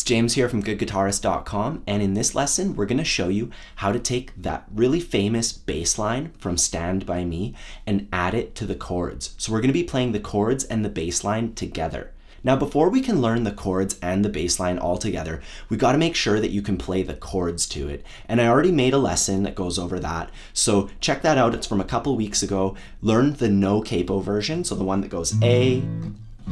James here from goodguitarist.com, and in this lesson we're going to show you how to take that really famous bass line from Stand By Me and add it to the chords. So we're going to be playing the chords and the bass line together. Now before we can learn the chords and the bass line all together, we got to make sure that you can play the chords to it. And I already made a lesson that goes over that, so check that out. It's from a couple weeks ago. Learn the no capo version, so the one that goes A,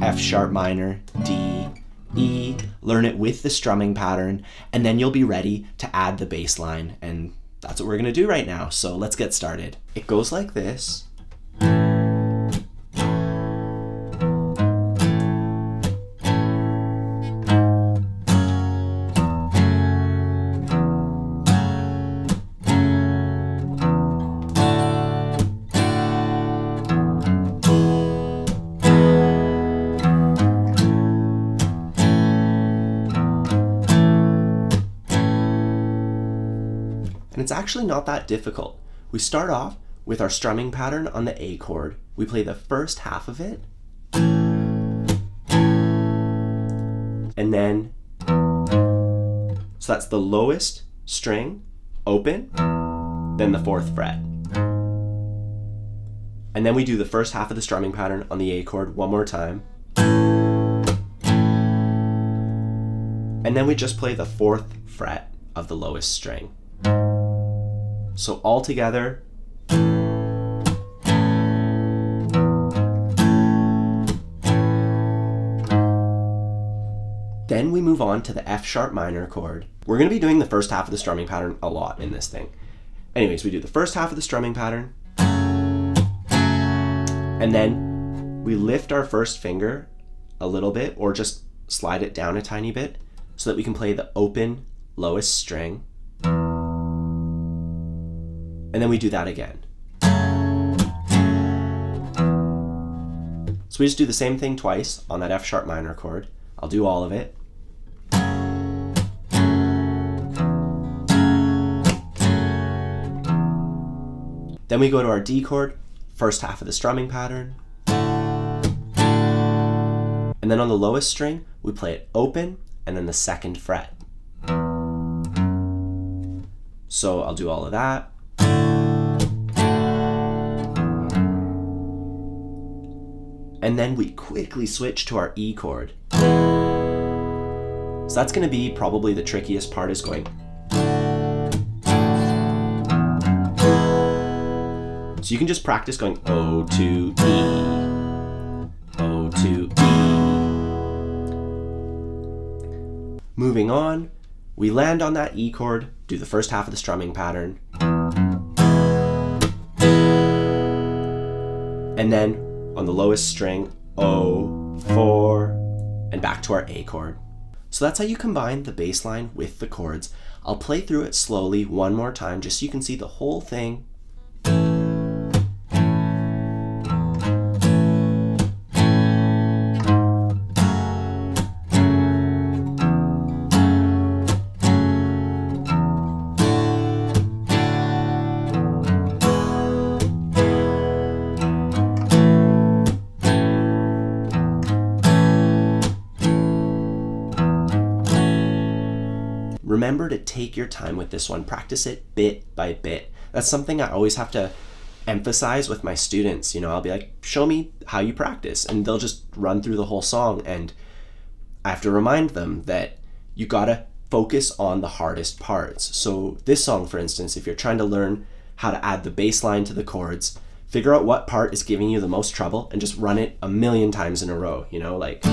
F sharp minor, D, E, learn it with the strumming pattern, and then you'll be ready to add the bass line, and that's what we're going to do right now. So let's get started. It goes like this. And it's actually not that difficult. We start off with our strumming pattern on the A chord. We play the first half of it, and then, so that's the lowest string, open, then the fourth fret. And then we do the first half of the strumming pattern on the A chord one more time. And then we just play the fourth fret of the lowest string. So all together. Then we move on to the F sharp minor chord. We're going to be doing the first half of the strumming pattern a lot in this thing. Anyways, we do the first half of the strumming pattern, and then we lift our first finger a little bit, or just slide it down a tiny bit, so that we can play the open lowest string. And then we do that again. So we just do the same thing twice on that F sharp minor chord. I'll do all of it. Then we go to our D chord, first half of the strumming pattern. And then on the lowest string, we play it open and then the second fret. So I'll do all of that. And then we quickly switch to our E chord. So that's going to be probably the trickiest part, is going. So you can just practice going O to E, O to E. Moving on, we land on that E chord, do the first half of the strumming pattern, and then on the lowest string, O, 4, and back to our A chord. So that's how you combine the bass line with the chords. I'll play through it slowly one more time just so you can see the whole thing. Remember to take your time with this one. Practice it bit by bit. That's something I always have to emphasize with my students. You know, I'll be like, show me how you practice, and they'll just run through the whole song, and I have to remind them that you gotta focus on the hardest parts. So this song, for instance, if you're trying to learn how to add the bass line to the chords, figure out what part is giving you the most trouble and just run it a million times in a row, you know, like.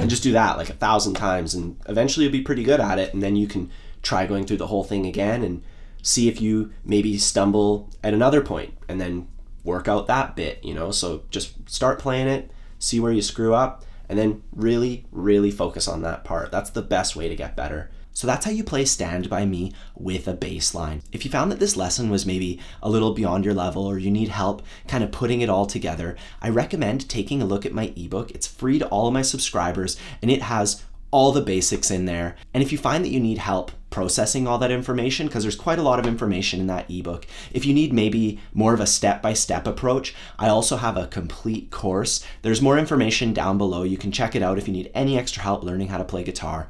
Just do that like 1,000 times, and eventually you'll be pretty good at it, and then you can try going through the whole thing again and see if you maybe stumble at another point, and then work out that bit, you know. So just start playing it, see where you screw up, and then really focus on that part. That's the best way to get better. So that's how you play Stand By Me with a bass line. If you found that this lesson was maybe a little beyond your level, or you need help kind of putting it all together, I recommend taking a look at my ebook. It's free to all of my subscribers, and it has all the basics in there. And if you find that you need help processing all that information, because there's quite a lot of information in that ebook. If you need maybe more of a step-by-step approach, I also have a complete course. There's more information down below. You can check it out if you need any extra help learning how to play guitar.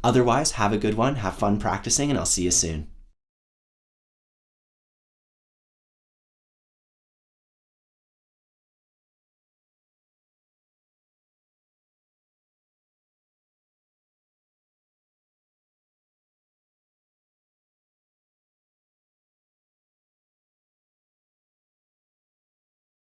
Otherwise, have a good one, have fun practicing, and I'll see you soon.